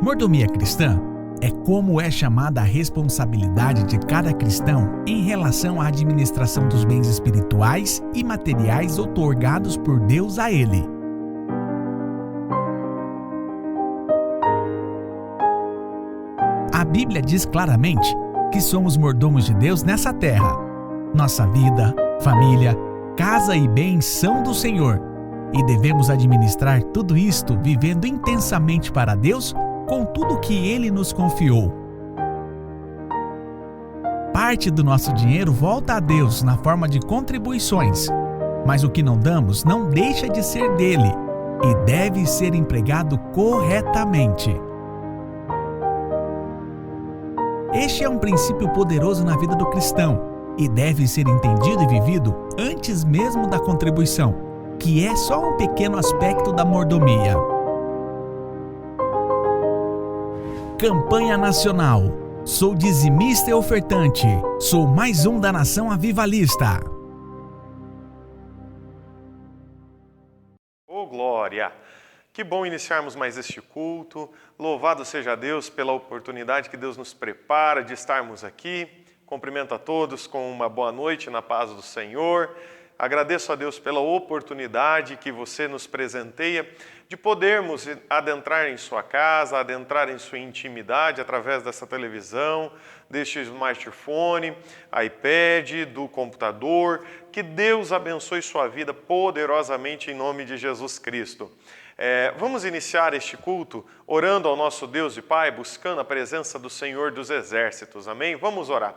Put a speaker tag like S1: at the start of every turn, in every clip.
S1: Mordomia cristã é como é chamada a responsabilidade de cada cristão em relação à administração dos bens espirituais e materiais outorgados por Deus a ele. A Bíblia diz claramente que somos mordomos de Deus nessa terra. Nossa vida, família, casa e bens são do Senhor e devemos administrar tudo isto vivendo intensamente para Deus com tudo que Ele nos confiou. Parte do nosso dinheiro volta a Deus na forma de contribuições, mas o que não damos não deixa de ser dele e deve ser empregado corretamente. Este é um princípio poderoso na vida do cristão e deve ser entendido e vivido antes mesmo da contribuição, que é só um pequeno aspecto da mordomia. Campanha Nacional. Sou dizimista e ofertante. Sou mais um da nação avivalista.
S2: Oh, glória! Que bom iniciarmos mais este culto. Louvado seja Deus pela oportunidade que Deus nos prepara de estarmos aqui. Cumprimento a todos com uma boa noite na paz do Senhor. Agradeço a Deus pela oportunidade que você nos presenteia de podermos adentrar em sua casa, adentrar em sua intimidade através dessa televisão, deste smartphone, iPad, do computador. Que Deus abençoe sua vida poderosamente em nome de Jesus Cristo. Vamos iniciar este culto orando ao nosso Deus e Pai, buscando a presença do Senhor dos Exércitos. Amém? Vamos orar.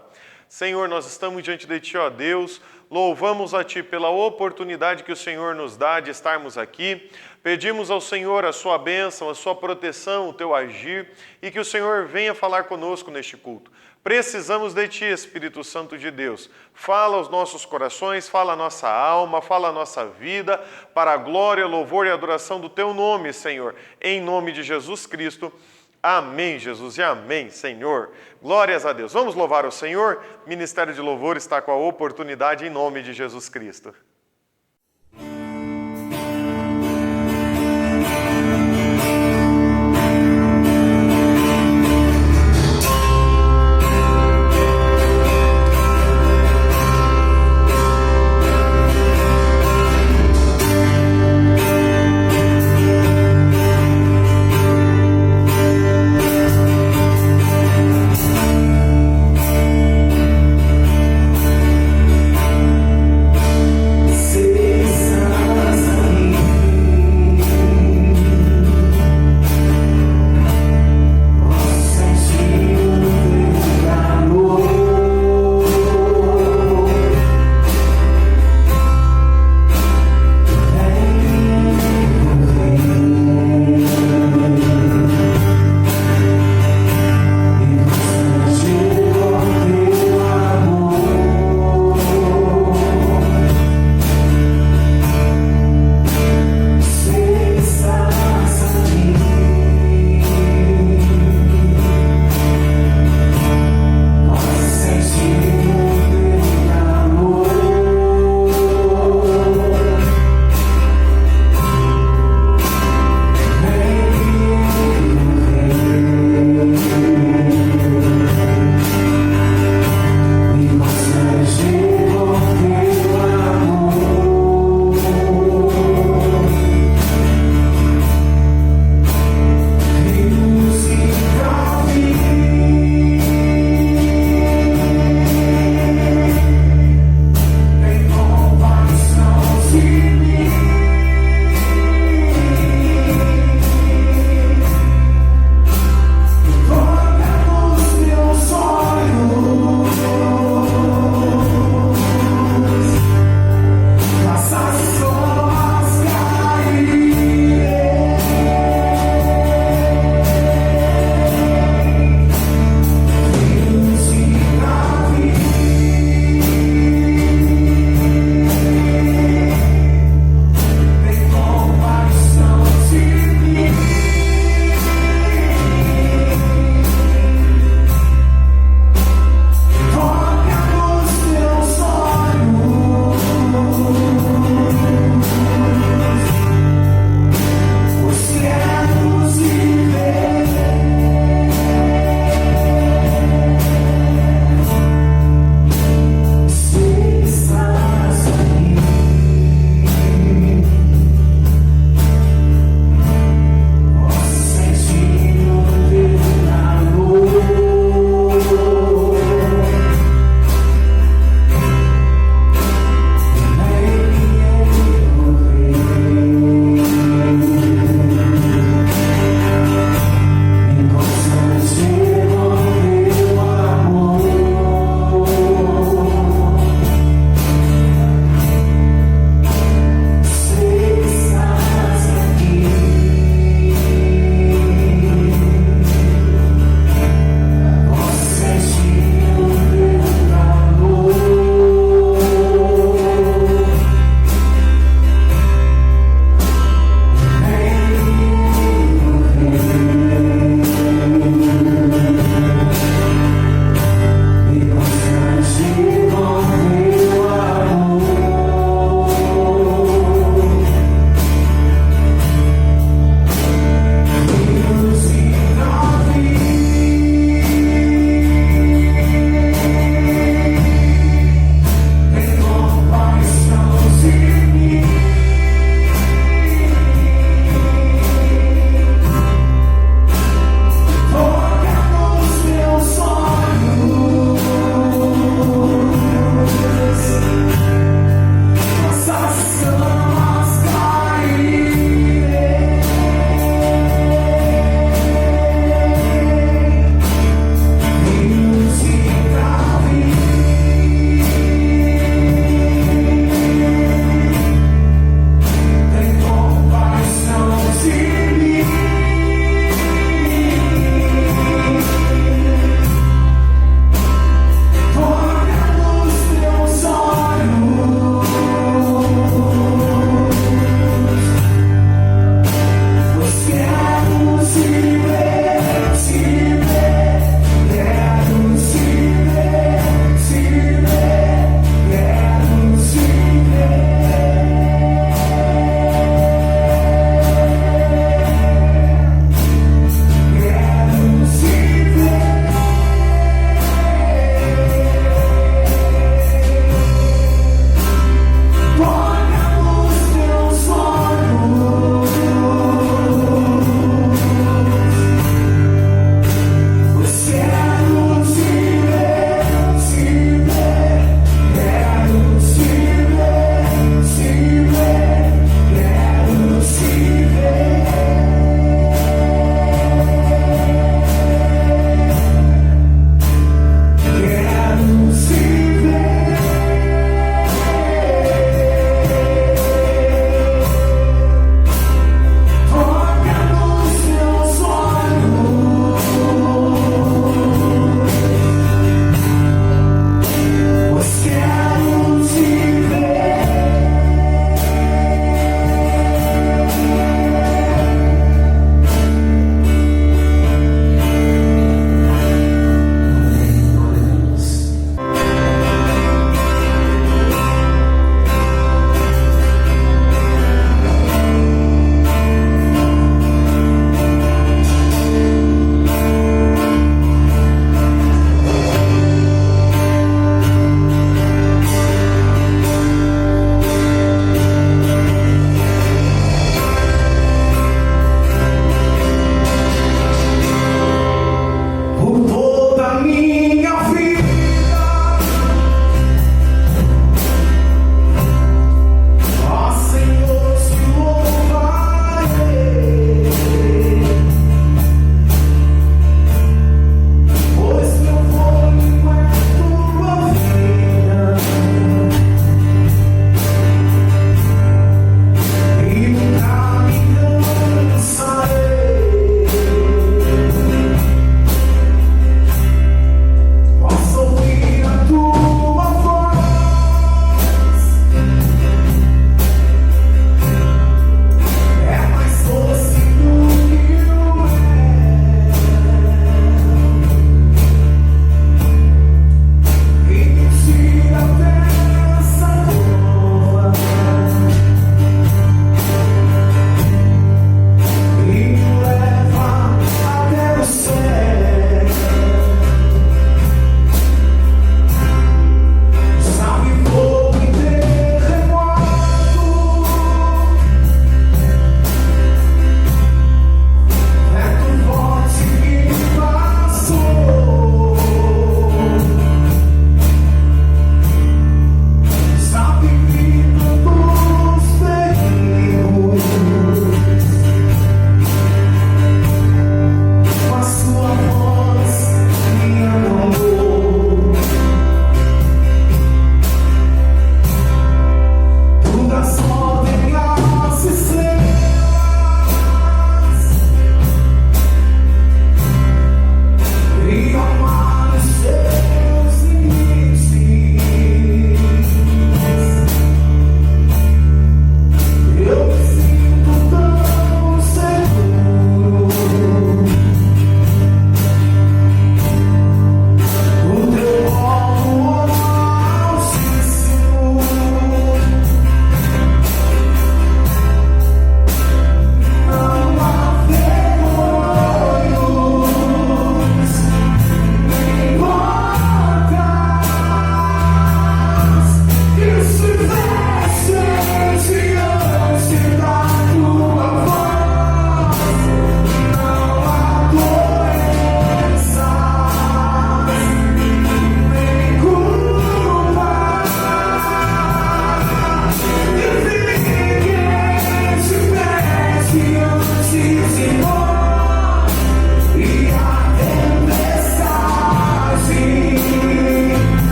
S2: Senhor, nós estamos diante de Ti, ó Deus, louvamos a Ti pela oportunidade que o Senhor nos dá de estarmos aqui. Pedimos ao Senhor a Sua bênção, a Sua proteção, o Teu agir e que o Senhor venha falar conosco neste culto. Precisamos de Ti, Espírito Santo de Deus. Fala aos nossos corações, fala a nossa alma, fala a nossa vida, para a glória, louvor e adoração do Teu nome, Senhor. Em nome de Jesus Cristo. Amém, Jesus, e amém, Senhor. Glórias a Deus. Vamos louvar o Senhor. Ministério de Louvor está com a oportunidade em nome de Jesus Cristo.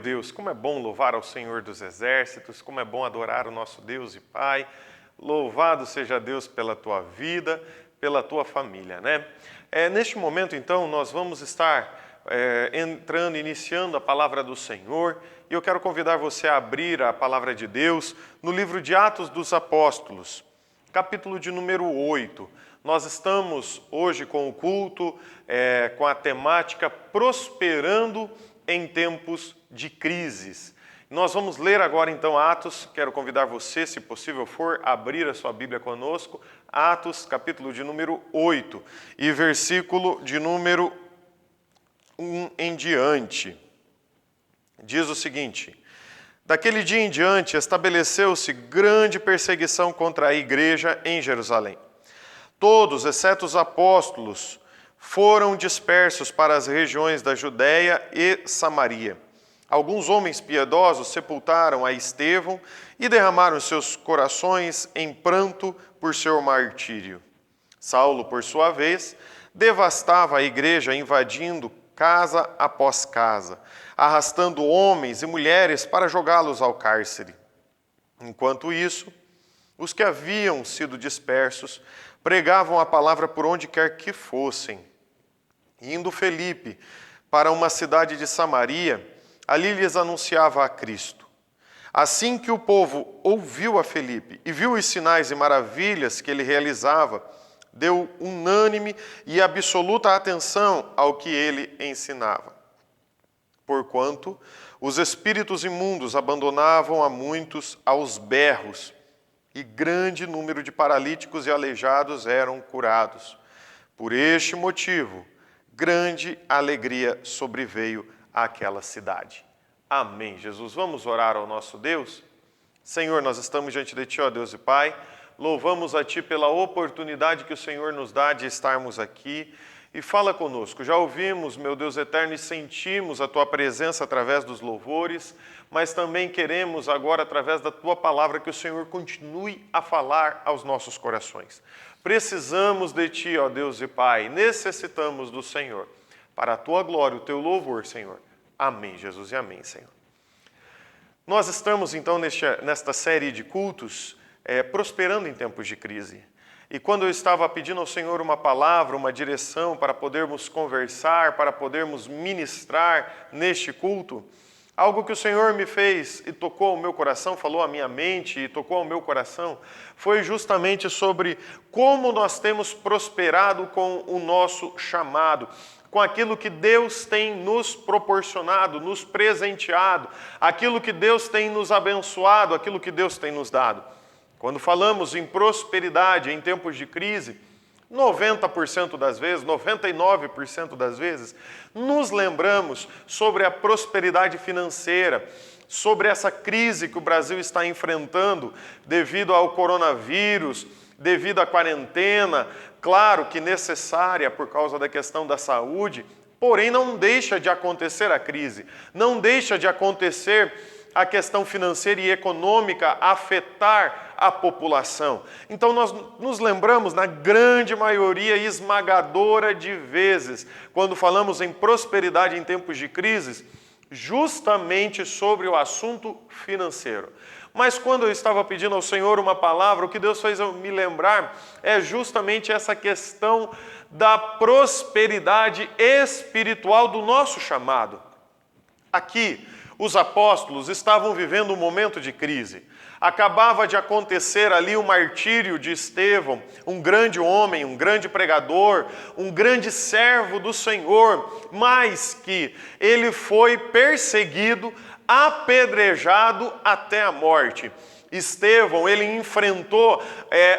S2: Deus, como é bom louvar ao Senhor dos Exércitos, como é bom adorar o nosso Deus e Pai. Louvado seja Deus pela tua vida, pela tua família, né? Neste momento, então, nós vamos estar iniciando a palavra do Senhor, e eu quero convidar você a abrir a palavra de Deus no livro de Atos dos Apóstolos, capítulo de número 8. Nós estamos hoje com o culto, com a temática Prosperando em Tempos de Crises. Nós vamos ler agora então Atos, quero convidar você, se possível for, a abrir a sua Bíblia conosco, Atos, capítulo de número 8 e versículo de número 1 em diante. Diz o seguinte: daquele dia em diante estabeleceu-se grande perseguição contra a igreja em Jerusalém. Todos, exceto os apóstolos, foram dispersos para as regiões da Judéia e Samaria. Alguns homens piedosos sepultaram a Estevão e derramaram seus corações em pranto por seu martírio. Saulo, por sua vez, devastava a igreja, invadindo casa após casa, arrastando homens e mulheres para jogá-los ao cárcere. Enquanto isso, os que haviam sido dispersos pregavam a palavra por onde quer que fossem. Indo Felipe para uma cidade de Samaria, ali lhes anunciava a Cristo. Assim que o povo ouviu a Felipe e viu os sinais e maravilhas que ele realizava, deu unânime e absoluta atenção ao que ele ensinava. Porquanto os espíritos imundos abandonavam a muitos aos berros, e grande número de paralíticos e aleijados eram curados. Por este motivo, grande alegria sobreveio àquela cidade. Amém, Jesus. Vamos orar ao nosso Deus? Senhor, nós estamos diante de Ti, ó Deus e Pai. Louvamos a Ti pela oportunidade que o Senhor nos dá de estarmos aqui. E fala conosco. Já ouvimos, meu Deus eterno, e sentimos a Tua presença através dos louvores, mas também queremos agora, através da Tua palavra, que o Senhor continue a falar aos nossos corações. Precisamos de Ti, ó Deus e Pai, necessitamos do Senhor, para a Tua glória, o Teu louvor, Senhor. Amém, Jesus, e amém, Senhor. Nós estamos, então, nesta série de cultos, prosperando em tempos de crise. E quando eu estava pedindo ao Senhor uma palavra, uma direção para podermos conversar, para podermos ministrar neste culto, algo que o Senhor me fez e tocou ao meu coração, falou à minha mente e tocou ao meu coração, foi justamente sobre como nós temos prosperado com o nosso chamado, com aquilo que Deus tem nos proporcionado, nos presenteado, aquilo que Deus tem nos abençoado, aquilo que Deus tem nos dado. Quando falamos em prosperidade em tempos de crise, 90% das vezes, 99% das vezes, nos lembramos sobre a prosperidade financeira, sobre essa crise que o Brasil está enfrentando devido ao coronavírus, devido à quarentena, claro que necessária por causa da questão da saúde, porém não deixa de acontecer a crise, não deixa de acontecer a questão financeira e econômica afetar a população. Então nós nos lembramos, na grande maioria esmagadora de vezes, quando falamos em prosperidade em tempos de crises, justamente sobre o assunto financeiro. Mas quando eu estava pedindo ao Senhor uma palavra, o que Deus fez eu me lembrar é justamente essa questão da prosperidade espiritual do nosso chamado. Aqui, os apóstolos estavam vivendo um momento de crise. Acabava de acontecer ali o martírio de Estevão, um grande homem, um grande pregador, um grande servo do Senhor, mas que ele foi perseguido, apedrejado até a morte. Estevão, ele enfrentou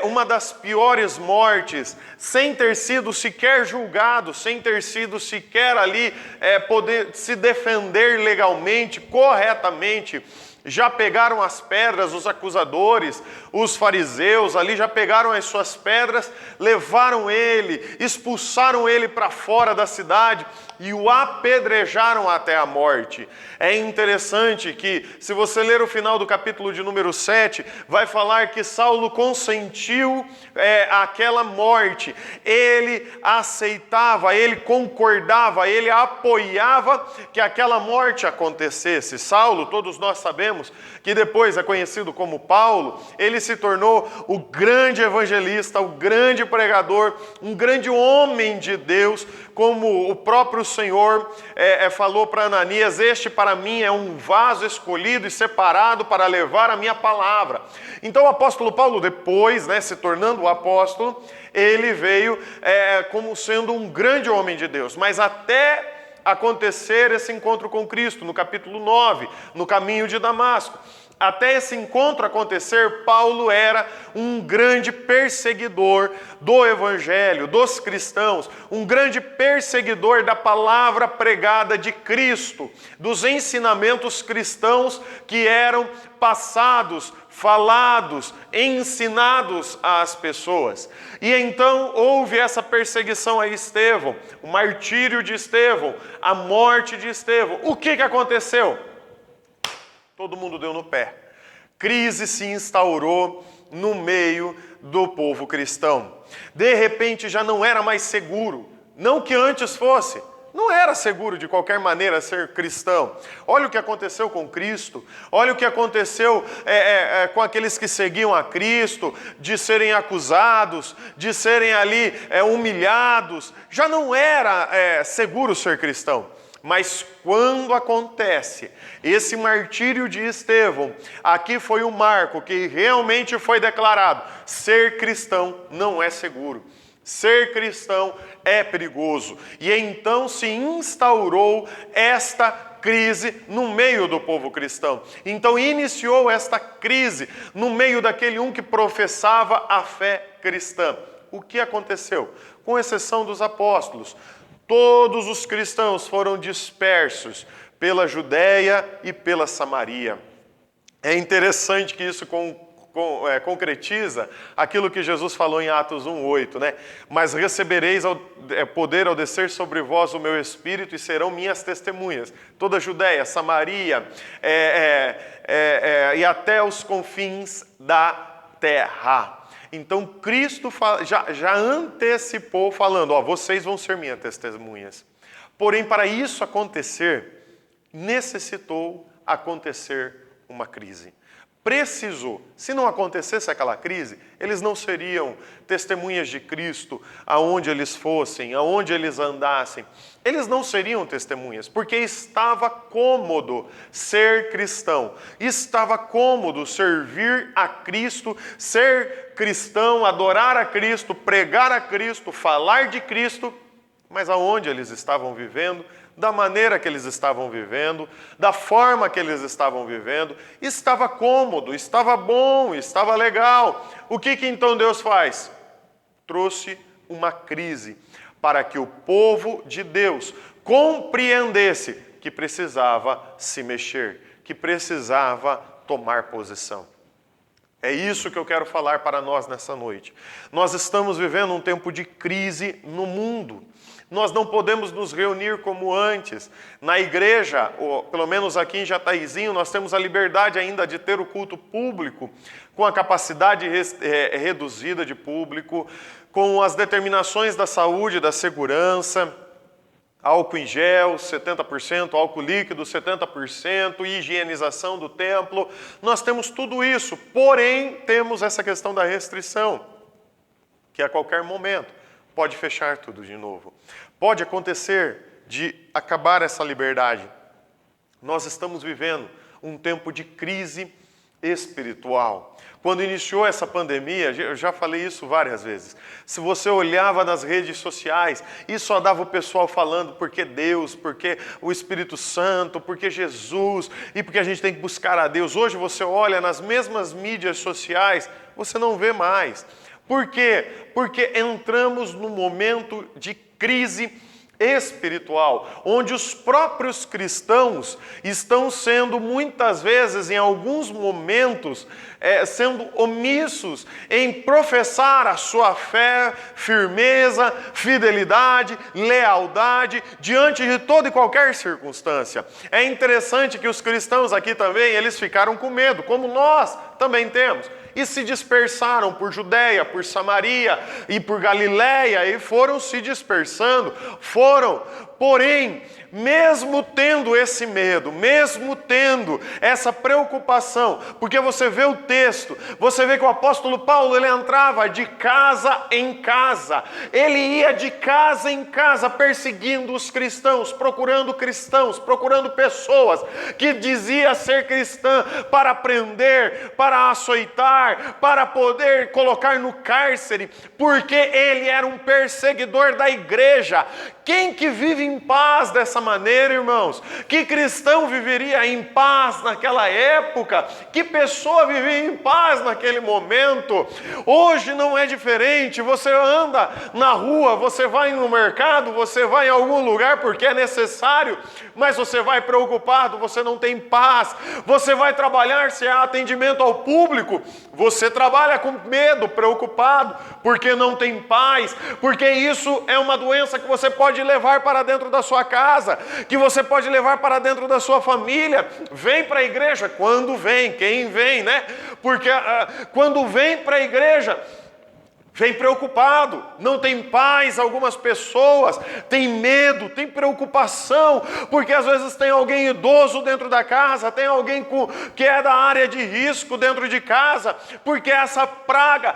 S2: uma das piores mortes, sem ter sido sequer julgado, sem ter sido sequer ali poder se defender legalmente, corretamente. já pegaram as pedras, os acusadores, os fariseus ali já pegaram as suas pedras, levaram ele, expulsaram ele para fora da cidade e o apedrejaram até a morte. É interessante que, se você ler o final do capítulo de número 7, vai falar que Saulo consentiu aquela morte, ele aceitava, ele concordava, ele apoiava que aquela morte acontecesse. Saulo, todos nós sabemos que depois é conhecido como Paulo, ele se tornou o grande evangelista, o grande pregador, um grande homem de Deus, como o próprio Senhor falou para Ananias: este para mim é um vaso escolhido e separado para levar a minha palavra. Então o apóstolo Paulo, depois, se tornando o apóstolo, ele veio como sendo um grande homem de Deus, mas até acontecer esse encontro com Cristo, no capítulo 9, no caminho de Damasco. Até esse encontro acontecer, Paulo era um grande perseguidor do Evangelho, dos cristãos, um grande perseguidor da palavra pregada de Cristo, dos ensinamentos cristãos que eram passados, falados, ensinados às pessoas. E então houve essa perseguição a Estevão, o martírio de Estevão, a morte de Estevão. O que aconteceu? Todo mundo deu no pé. Crise se instaurou no meio do povo cristão. De repente já não era mais seguro, não que antes fosse. Não era seguro de qualquer maneira ser cristão. Olha o que aconteceu com Cristo, olha o que aconteceu com aqueles que seguiam a Cristo, de serem acusados, de serem ali humilhados. Já não era seguro ser cristão. Mas quando acontece esse martírio de Estevão, aqui foi o marco que realmente foi declarado: ser cristão não é seguro. Ser cristão é perigoso. E então se instaurou esta crise no meio do povo cristão. Então iniciou esta crise no meio daquele que professava a fé cristã. O que aconteceu? Com exceção dos apóstolos, todos os cristãos foram dispersos pela Judéia e pela Samaria. É interessante que isso concretiza aquilo que Jesus falou em Atos 1:8, Mas recebereis poder ao descer sobre vós o meu Espírito e serão minhas testemunhas. Toda a Judéia, Samaria e até os confins da terra. Então Cristo já antecipou falando: vocês vão ser minhas testemunhas. Porém, para isso acontecer, necessitou acontecer uma crise. Precisou. Se não acontecesse aquela crise, eles não seriam testemunhas de Cristo aonde eles fossem, aonde eles andassem. Eles não seriam testemunhas, porque estava cômodo ser cristão. Estava cômodo servir a Cristo, ser cristão, adorar a Cristo, pregar a Cristo, falar de Cristo. Mas aonde eles estavam vivendo, da maneira que eles estavam vivendo, da forma que eles estavam vivendo, estava cômodo, estava bom, estava legal. O que então Deus faz? Trouxe uma crise para que o povo de Deus compreendesse que precisava se mexer, que precisava tomar posição. É isso que eu quero falar para nós nessa noite. Nós estamos vivendo um tempo de crise no mundo. Nós não podemos nos reunir como antes. Na igreja, ou pelo menos aqui em Jataizinho, nós temos a liberdade ainda de ter o culto público, com a capacidade reduzida de público, com as determinações da saúde, da segurança, álcool em gel, 70%, álcool líquido, 70%, higienização do templo. Nós temos tudo isso, porém temos essa questão da restrição, que a qualquer momento pode fechar tudo de novo. Pode acontecer de acabar essa liberdade. Nós estamos vivendo um tempo de crise espiritual. Quando iniciou essa pandemia, eu já falei isso várias vezes, se você olhava nas redes sociais e só dava o pessoal falando porque Deus, porque o Espírito Santo, porque Jesus e porque a gente tem que buscar a Deus. Hoje você olha nas mesmas mídias sociais, você não vê mais. Por quê? Porque entramos num momento de crise espiritual, onde os próprios cristãos estão sendo muitas vezes, em alguns momentos, sendo omissos em professar a sua fé, firmeza, fidelidade, lealdade, diante de toda e qualquer circunstância. É interessante que os cristãos aqui também, eles ficaram com medo, como nós também temos, e se dispersaram por Judeia, por Samaria e por Galiléia, e foram se dispersando, porém, mesmo tendo esse medo, mesmo tendo essa preocupação, porque você vê o texto, você vê que o apóstolo Paulo, ele entrava de casa em casa, ele ia de casa em casa perseguindo os cristãos, procurando pessoas que dizia ser cristã para prender, para açoitar, para poder colocar no cárcere, porque ele era um perseguidor da igreja. Quem que vive em paz dessa maneira, irmãos? Que cristão viveria em paz naquela época? Que pessoa vivia em paz naquele momento? Hoje não é diferente. Você anda na rua, você vai no mercado, você vai em algum lugar porque é necessário, mas você vai preocupado, você não tem paz. Você vai trabalhar, se há atendimento ao público, você trabalha com medo, preocupado, porque não tem paz, porque isso é uma doença que você pode levar para dentro da sua casa, que você pode levar para dentro da sua família. Vem para a igreja, quando vem, quem vem, né? Porque quando vem para a igreja, vem preocupado, não tem paz. Algumas pessoas têm medo, têm preocupação, porque às vezes tem alguém idoso dentro da casa, tem alguém que é da área de risco dentro de casa, porque essa praga,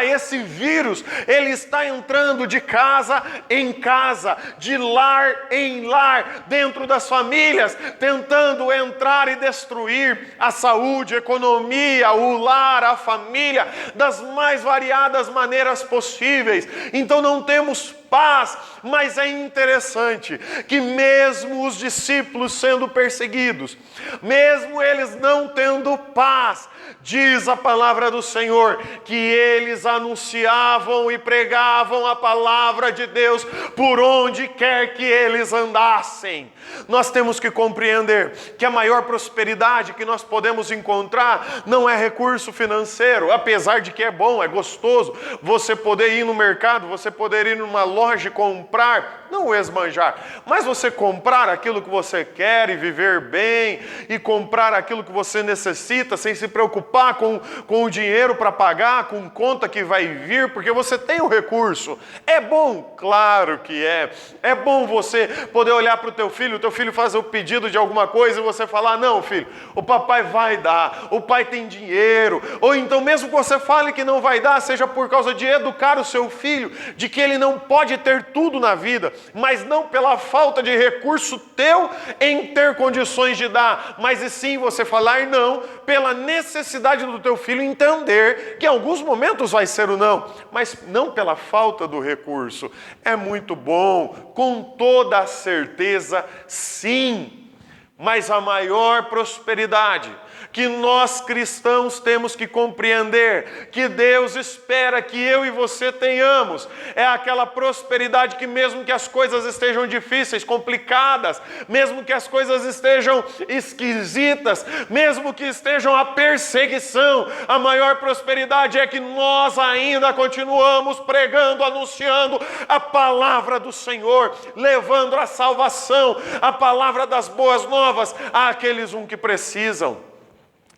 S2: esse vírus, ele está entrando de casa em casa, de lar em lar, dentro das famílias, tentando entrar e destruir a saúde, a economia, o lar, a família, das mais variadas maneiras possíveis. Então não temos paz, mas é interessante que mesmo os discípulos sendo perseguidos, mesmo eles não tendo paz, diz a palavra do Senhor, que eles anunciavam e pregavam a palavra de Deus por onde quer que eles andassem. Nós temos que compreender que a maior prosperidade que nós podemos encontrar não é recurso financeiro, apesar de que é bom, é gostoso você poder ir no mercado, você poder ir numa loja e comprar, não esbanjar, mas você comprar aquilo que você quer e viver bem, e comprar aquilo que você necessita, sem se preocupar com o dinheiro para pagar, com conta que vai vir, porque você tem o recurso. É bom? Claro que é. É bom você poder olhar para o teu filho fazer o pedido de alguma coisa e você falar, não filho, o papai vai dar, o pai tem dinheiro. Ou então mesmo que você fale que não vai dar, seja por causa de educar o seu filho, de que ele não pode ter tudo na vida, mas não pela falta de recurso teu em ter condições de dar, mas e sim você falar não, pela necessidade do teu filho entender que em alguns momentos vai ser o não, mas não pela falta do recurso. É muito bom, com toda a certeza, sim, mas a maior prosperidade que nós cristãos temos que compreender, que Deus espera que eu e você tenhamos, é aquela prosperidade que mesmo que as coisas estejam difíceis, complicadas, mesmo que as coisas estejam esquisitas, mesmo que estejam a perseguição, a maior prosperidade é que nós ainda continuamos pregando, anunciando a palavra do Senhor, levando a salvação, a palavra das boas novas àqueles que precisam.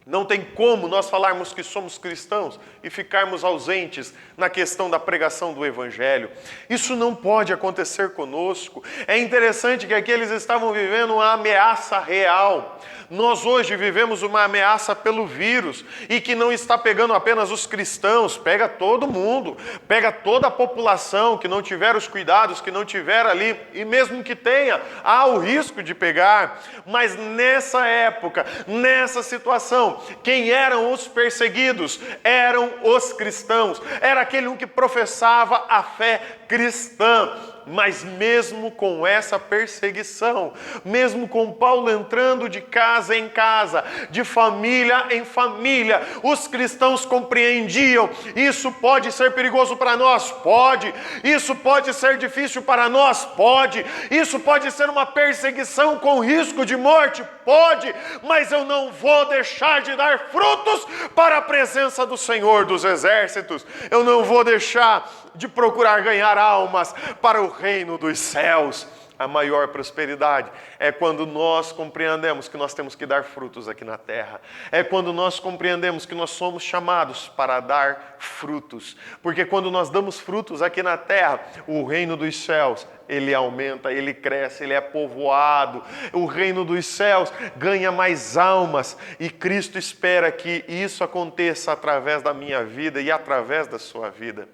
S2: Não tem como nós falarmos que somos cristãos e ficarmos ausentes na questão da pregação do Evangelho. Isso não pode acontecer conosco. É interessante que aqui eles estavam vivendo uma ameaça real. Nós hoje vivemos uma ameaça pelo vírus e que não está pegando apenas os cristãos, pega todo mundo, pega toda a população que não tiver os cuidados, que não tiver ali, e mesmo que tenha, há o risco de pegar. Mas nessa época, nessa situação, quem eram os perseguidos? Eram os cristãos. Era aquele que professava a fé cristã. Mas mesmo com essa perseguição, mesmo com Paulo entrando de casa em casa, de família em família, os cristãos compreendiam: isso pode ser perigoso para nós? Pode. Isso pode ser difícil para nós? Pode. Isso pode ser uma perseguição com risco de morte? Pode. Mas eu não vou deixar de dar frutos para a presença do Senhor dos Exércitos. Eu não vou deixar de procurar ganhar almas para o reino dos céus. A maior prosperidade é quando nós compreendemos que nós temos que dar frutos aqui na terra. É quando nós compreendemos que nós somos chamados para dar frutos. Porque quando nós damos frutos aqui na terra, o reino dos céus, ele aumenta, ele cresce, ele é povoado. O reino dos céus ganha mais almas. E Cristo espera que isso aconteça através da minha vida e através da sua vida.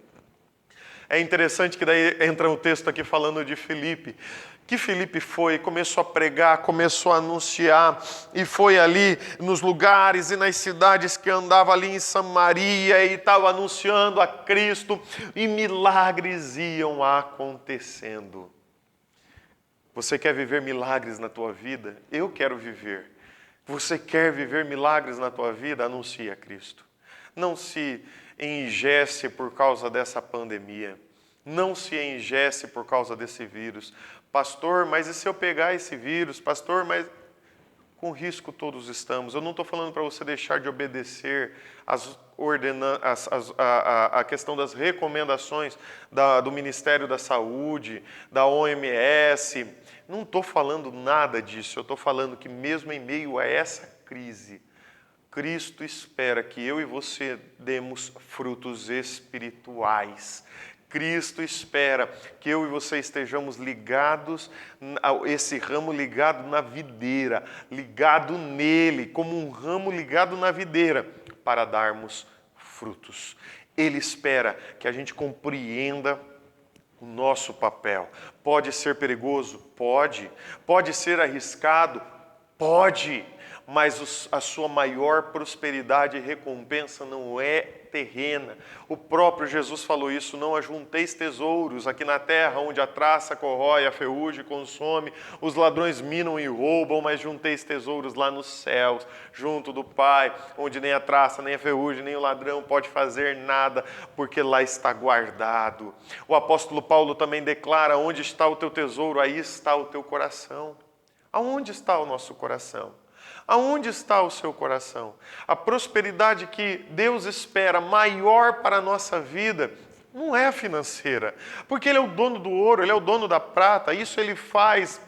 S2: É interessante que daí entra o texto aqui falando de Filipe. Que Filipe foi, começou a pregar, começou a anunciar, e foi ali nos lugares e nas cidades que andava ali em Samaria, e estava anunciando a Cristo, e milagres iam acontecendo. Você quer viver milagres na tua vida? Eu quero viver. Você quer viver milagres na tua vida? Anuncie a Cristo. Não se engesse por causa dessa pandemia. Não se engesse por causa desse vírus. Pastor, mas e se eu pegar esse vírus? Pastor, mas com risco todos estamos. Eu não estou falando para você deixar de obedecer a questão das recomendações do Ministério da Saúde, da OMS. Não estou falando nada disso. Eu estou falando que mesmo em meio a essa crise, Cristo espera que eu e você demos frutos espirituais. Cristo espera que eu e você estejamos ligados, esse ramo ligado na videira, ligado nele, como um ramo ligado na videira, para darmos frutos. Ele espera que a gente compreenda o nosso papel. Pode ser perigoso? Pode. Pode ser arriscado? Pode. Mas a sua maior prosperidade e recompensa não é terrena. O próprio Jesus falou isso: não ajunteis tesouros aqui na terra, onde a traça corrói, a ferrugem consome, os ladrões minam e roubam, mas junteis tesouros lá nos céus, junto do Pai, onde nem a traça, nem a ferrugem, nem o ladrão pode fazer nada, porque lá está guardado. O apóstolo Paulo também declara: onde está o teu tesouro, aí está o teu coração. Aonde está o nosso coração? Aonde está o seu coração? A prosperidade que Deus espera maior para a nossa vida não é financeira, porque Ele é o dono do ouro, Ele é o dono da prata, isso Ele faz.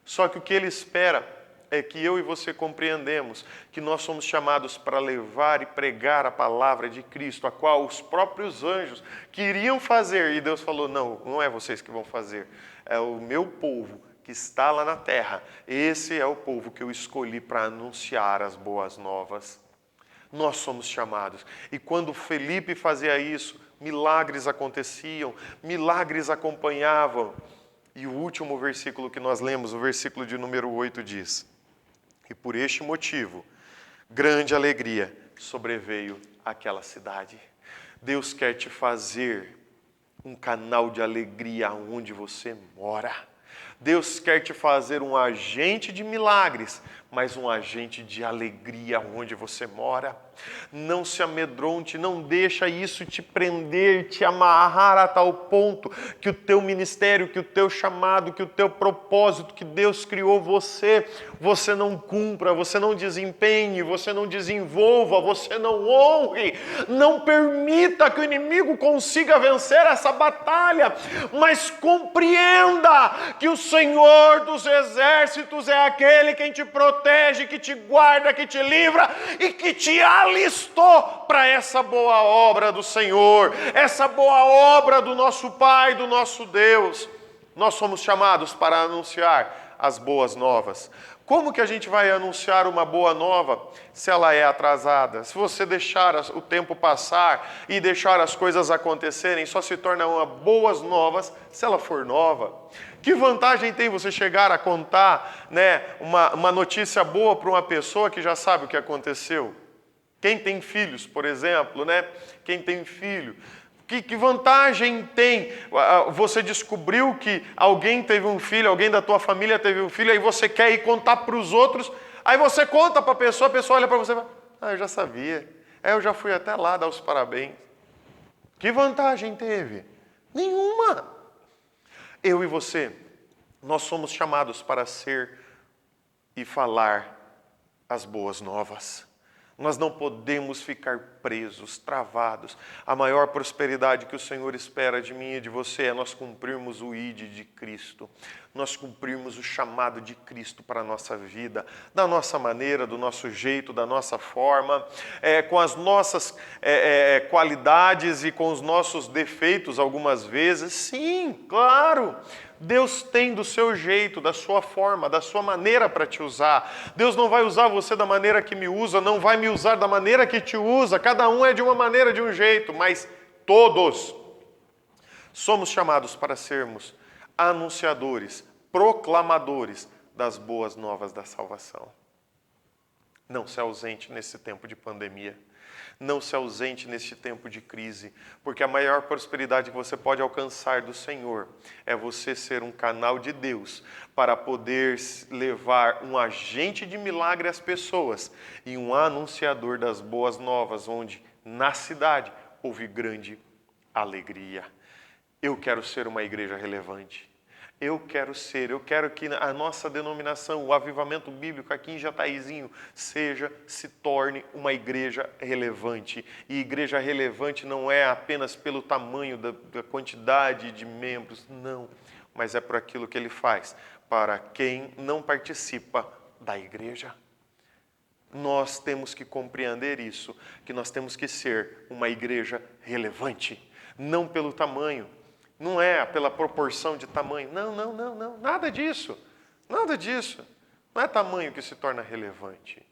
S2: Só que o que Ele espera é que eu e você compreendemos que nós somos chamados para levar e pregar a palavra de Cristo, a qual os próprios anjos queriam fazer, e Deus falou: não, não é vocês que vão fazer, é o meu povo que está lá na terra. Esse é o povo que eu escolhi para anunciar as boas novas. Nós somos chamados. E quando Felipe fazia isso, milagres aconteciam, milagres acompanhavam. E o último versículo que nós lemos, o versículo de número 8, diz: e por este motivo, grande alegria sobreveio àquela cidade. Deus quer te fazer um canal de alegria onde você mora. Deus quer te fazer um agente de milagres, mas um agente de alegria onde você mora. Não se amedronte, não deixa isso te prender, te amarrar a tal ponto que o teu ministério, que o teu chamado, que o teu propósito que Deus criou você não cumpra, você não desempenhe, você não desenvolva, você não honre. Não permita que o inimigo consiga vencer essa batalha, mas compreenda que o Senhor dos Exércitos é aquele quem te protege, que te guarda, que te livra e que te alistou para essa boa obra do Senhor, essa boa obra do nosso Pai, do nosso Deus. Nós somos chamados para anunciar as boas novas. Como que a gente vai anunciar uma boa nova se ela é atrasada? Se você deixar o tempo passar e deixar as coisas acontecerem, só se torna uma boas novas se ela for nova. Que vantagem tem você chegar a contar, uma notícia boa para uma pessoa que já sabe o que aconteceu? Quem tem filhos, por exemplo, quem tem filho, Que vantagem tem? Você descobriu que alguém teve um filho, alguém da tua família teve um filho, aí você quer ir contar para os outros, aí você conta para a pessoa olha para você e fala, eu já sabia, eu já fui até lá dar os parabéns. Que vantagem teve? Nenhuma. Eu e você, nós somos chamados para ser e falar as boas novas. Nós não podemos ficar presos, travados. A maior prosperidade que o Senhor espera de mim e de você é nós cumprirmos o ID de Cristo. Nós cumprirmos o chamado de Cristo para a nossa vida, da nossa maneira, do nosso jeito, da nossa forma, com as nossas qualidades e com os nossos defeitos algumas vezes. Sim, claro. Deus tem do seu jeito, da sua forma, da sua maneira para te usar. Deus não vai usar você da maneira que me usa, não vai me usar da maneira que te usa. Cada um é de uma maneira, de um jeito, mas todos somos chamados para sermos anunciadores, proclamadores das boas novas da salvação. Não se ausente nesse tempo de pandemia. Não se ausente neste tempo de crise, porque a maior prosperidade que você pode alcançar do Senhor é você ser um canal de Deus para poder levar um agente de milagre às pessoas e um anunciador das boas novas, onde na cidade houve grande alegria. Eu quero ser uma igreja relevante. Eu quero que a nossa denominação, o avivamento bíblico aqui em Jataizinho, se torne uma igreja relevante. E igreja relevante não é apenas pelo tamanho da quantidade de membros, não. Mas é por aquilo que ele faz, para quem não participa da igreja. Nós temos que compreender isso, que nós temos que ser uma igreja relevante, não pelo tamanho. Não é pela proporção de tamanho. Não. Nada disso. Nada disso. Não é tamanho que se torna relevante.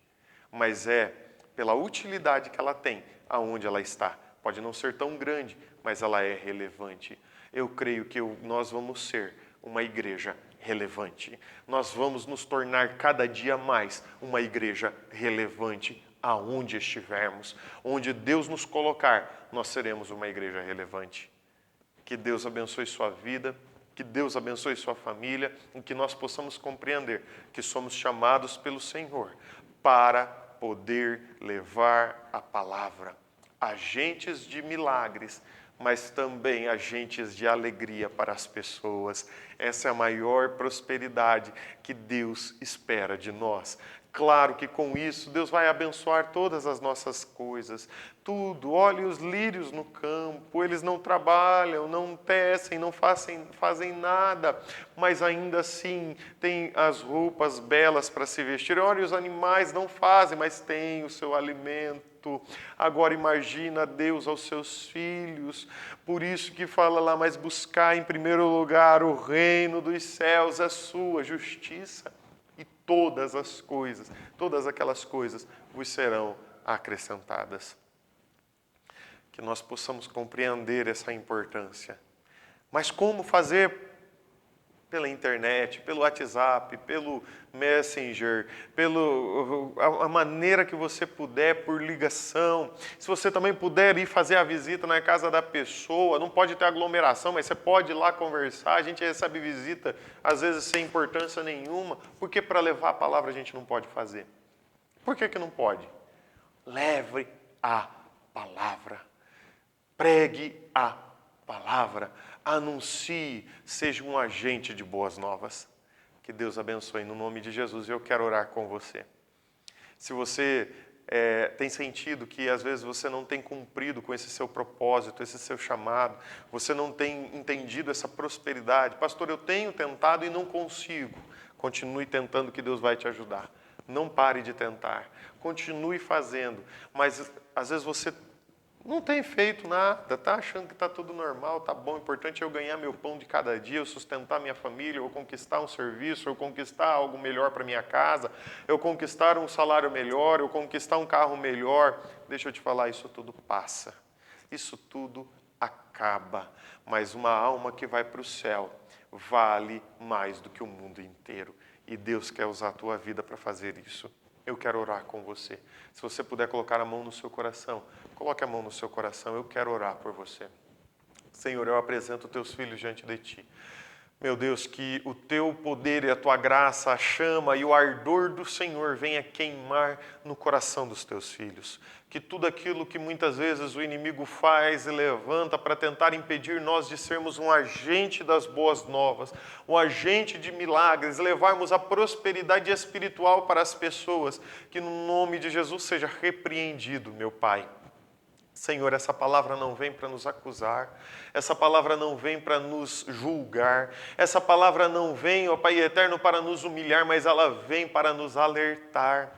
S2: Mas é pela utilidade que ela tem, aonde ela está. Pode não ser tão grande, mas ela é relevante. Eu creio que nós vamos ser uma igreja relevante. Nós vamos nos tornar cada dia mais uma igreja relevante aonde estivermos. Onde Deus nos colocar, nós seremos uma igreja relevante. Que Deus abençoe sua vida, que Deus abençoe sua família, e que nós possamos compreender que somos chamados pelo Senhor para poder levar a palavra. Agentes de milagres, mas também agentes de alegria para as pessoas. Essa é a maior prosperidade que Deus espera de nós. Claro que com isso Deus vai abençoar todas as nossas coisas, tudo. Olhe os lírios no campo, eles não trabalham, não tecem, não fazem nada, mas ainda assim têm as roupas belas para se vestir. Olhe os animais, não fazem, mas têm o seu alimento. Agora imagina Deus aos seus filhos, por isso que fala lá, mas buscar em primeiro lugar o reino dos céus, a sua justiça. E todas aquelas coisas vos serão acrescentadas. Que nós possamos compreender essa importância. Mas como fazer? Pela internet, pelo WhatsApp, pelo Messenger, a maneira que você puder, por ligação. Se você também puder ir fazer a visita na casa da pessoa, não pode ter aglomeração, mas você pode ir lá conversar. A gente recebe visita, às vezes, sem importância nenhuma. Por que para levar a palavra a gente não pode fazer? Por que não pode? Leve a palavra. Pregue a palavra. Anuncie, seja um agente de boas novas. Que Deus abençoe no nome de Jesus. Eu quero orar com você. Se você tem sentido que às vezes você não tem cumprido com esse seu propósito, esse seu chamado, você não tem entendido essa prosperidade. Pastor, eu tenho tentado e não consigo. Continue tentando que Deus vai te ajudar. Não pare de tentar. Continue fazendo. Mas às vezes você não tem feito nada, está achando que está tudo normal, está bom, o importante é eu ganhar meu pão de cada dia, eu sustentar minha família, eu conquistar um serviço, eu conquistar algo melhor para minha casa, eu conquistar um salário melhor, eu conquistar um carro melhor. Deixa eu te falar, isso tudo passa, isso tudo acaba, mas uma alma que vai para o céu vale mais do que o mundo inteiro, e Deus quer usar a tua vida para fazer isso. Eu quero orar com você. Se você puder colocar a mão no seu coração, coloque a mão no seu coração. Eu quero orar por você. Senhor, eu apresento teus filhos diante de ti. Meu Deus, que o teu poder e a tua graça, a chama e o ardor do Senhor venha queimar no coração dos teus filhos. Que tudo aquilo que muitas vezes o inimigo faz e levanta para tentar impedir nós de sermos um agente das boas novas, um agente de milagres, levarmos a prosperidade espiritual para as pessoas, que no nome de Jesus seja repreendido, meu Pai. Senhor, essa palavra não vem para nos acusar, essa palavra não vem para nos julgar, essa palavra não vem, ó Pai eterno, para nos humilhar, mas ela vem para nos alertar.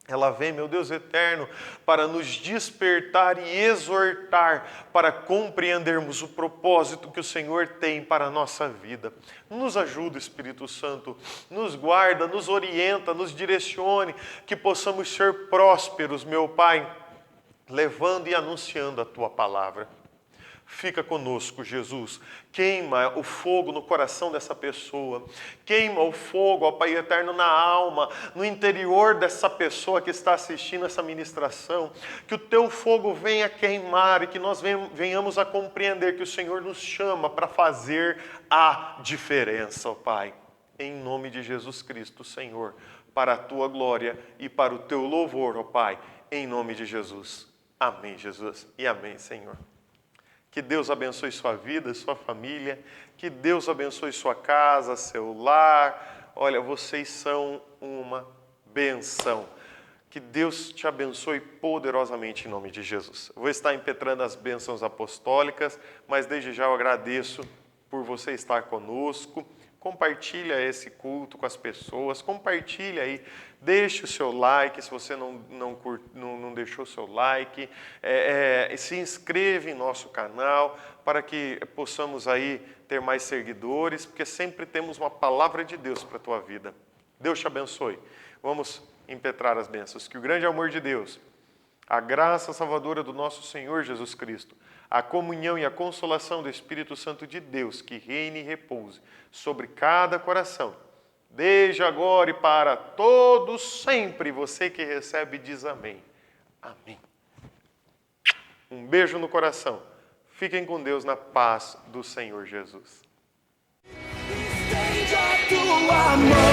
S2: Ela vem, meu Deus eterno, para nos despertar e exortar, para compreendermos o propósito que o Senhor tem para a nossa vida. Nos ajuda, Espírito Santo, nos guarda, nos orienta, nos direcione, que possamos ser prósperos, meu Pai, levando e anunciando a Tua palavra. Fica conosco, Jesus. Queima o fogo no coração dessa pessoa. Queima o fogo, ó Pai eterno, na alma, no interior dessa pessoa que está assistindo essa ministração. Que o Teu fogo venha queimar e que nós venhamos a compreender que o Senhor nos chama para fazer a diferença, ó Pai. Em nome de Jesus Cristo, Senhor, para a Tua glória e para o Teu louvor, ó Pai. Em nome de Jesus. Amém, Jesus. E amém, Senhor. Que Deus abençoe sua vida, sua família. Que Deus abençoe sua casa, seu lar. Olha, vocês são uma benção. Que Deus te abençoe poderosamente em nome de Jesus. Eu vou estar impetrando as bênçãos apostólicas, mas desde já eu agradeço por você estar conosco. Compartilha esse culto com as pessoas, compartilha aí, deixe o seu like se você não deixou o seu like, se inscreve em nosso canal para que possamos aí ter mais seguidores, porque sempre temos uma palavra de Deus para a tua vida. Deus te abençoe. Vamos impetrar as bênçãos. Que o grande amor de Deus, a graça salvadora do nosso Senhor Jesus Cristo, a comunhão e a consolação do Espírito Santo de Deus, que reine e repouse sobre cada coração, desde agora e para todos sempre. Você que recebe diz amém. Amém. Um beijo no coração. Fiquem com Deus na paz do Senhor Jesus.
S3: Estende a tua mão.